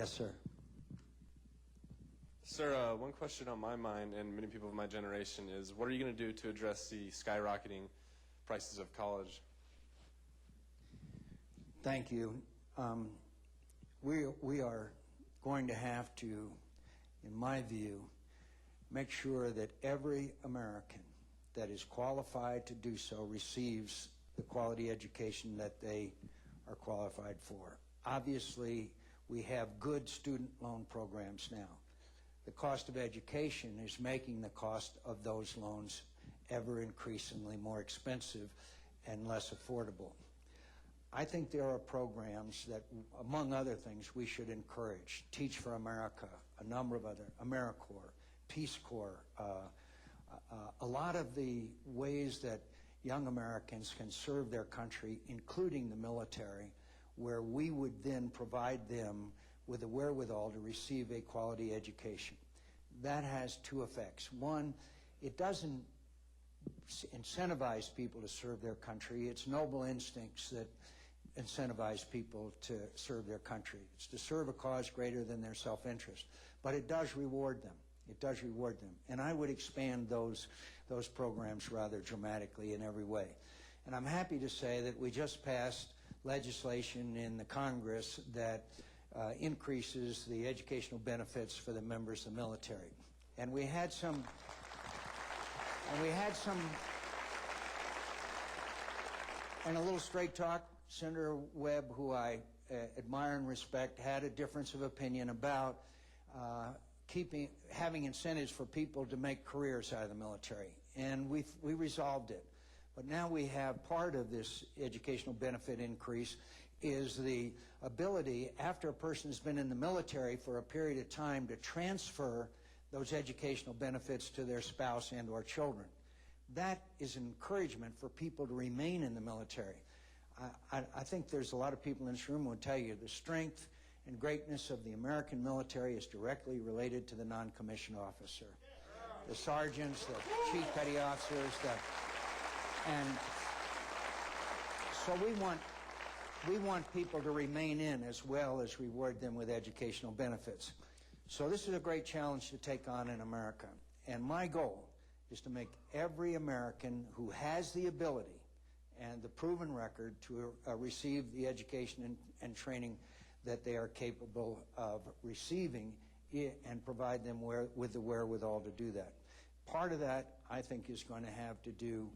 Yes, sir. Sir, one question on my mind and many people of my generation is, what are you going to do to address the skyrocketing prices of college? Thank you. We are going to have to, in my view, make sure that every American that is qualified to do so receives the quality education that they are qualified for. Obviously, we have good student loan programs now. The cost of education is making the cost of those loans ever increasingly more expensive and less affordable. I think there are programs that, among other things, we should encourage. Teach for America, a number of other, Americorps, Peace Corps, a lot of the ways that young Americans can serve their country, including the military, where we would then provide them with the wherewithal to receive a quality education. That has two effects. One, it doesn't incentivize people to serve their country. It's noble instincts that incentivize people to serve their country. It's to serve a cause greater than their self-interest. But it does reward them. It does reward them. And I would expand those programs rather dramatically in every way. And I'm happy to say that we just passed legislation in the Congress that increases the educational benefits for the members of the military. And we had some and a little straight talk. Senator Webb, who I admire and respect, had a difference of opinion about having incentives for people to make careers out of the military, and we resolved it. But now we have part of this educational benefit increase is the ability, after a person has been in the military for a period of time, to transfer those educational benefits to their spouse and or children. That is an encouragement for people to remain in the military. I think there's a lot of people in this room who will tell you the strength and greatness of the American military is directly related to the non-commissioned officer. The sergeants, the chief petty officers, and so we want people to remain in as well as reward them with educational benefits. So this is a great challenge to take on in America. And my goal is to make every American who has the ability and the proven record to receive the education and training that they are capable of receiving and provide them with the wherewithal to do that. Part of that, I think, is going to have to do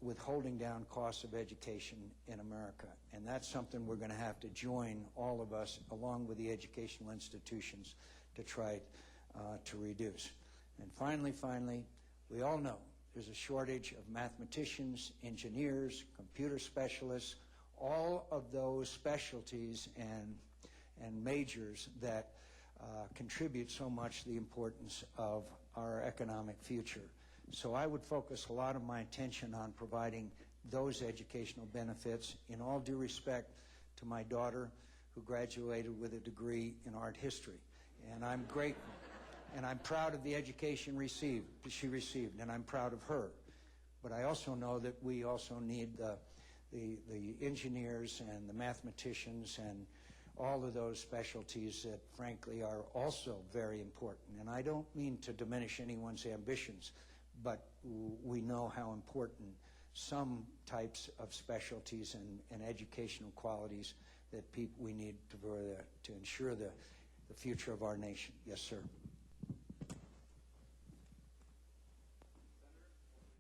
with holding down costs of education in America. And that's something we're going to have to join, all of us, along with the educational institutions, to try to reduce. And finally, we all know there's a shortage of mathematicians, engineers, computer specialists, all of those specialties and majors that contribute so much to the importance of our economic future. So I would focus a lot of my attention on providing those educational benefits, in all due respect to my daughter, who graduated with a degree in art history. And I'm grateful, and I'm proud of the education she received, and I'm proud of her. But I also know that we also need the engineers and the mathematicians and all of those specialties that, frankly, are also very important. And I don't mean to diminish anyone's ambitions, but we know how important some types of specialties and educational qualities that we need to ensure the future of our nation. Yes, sir.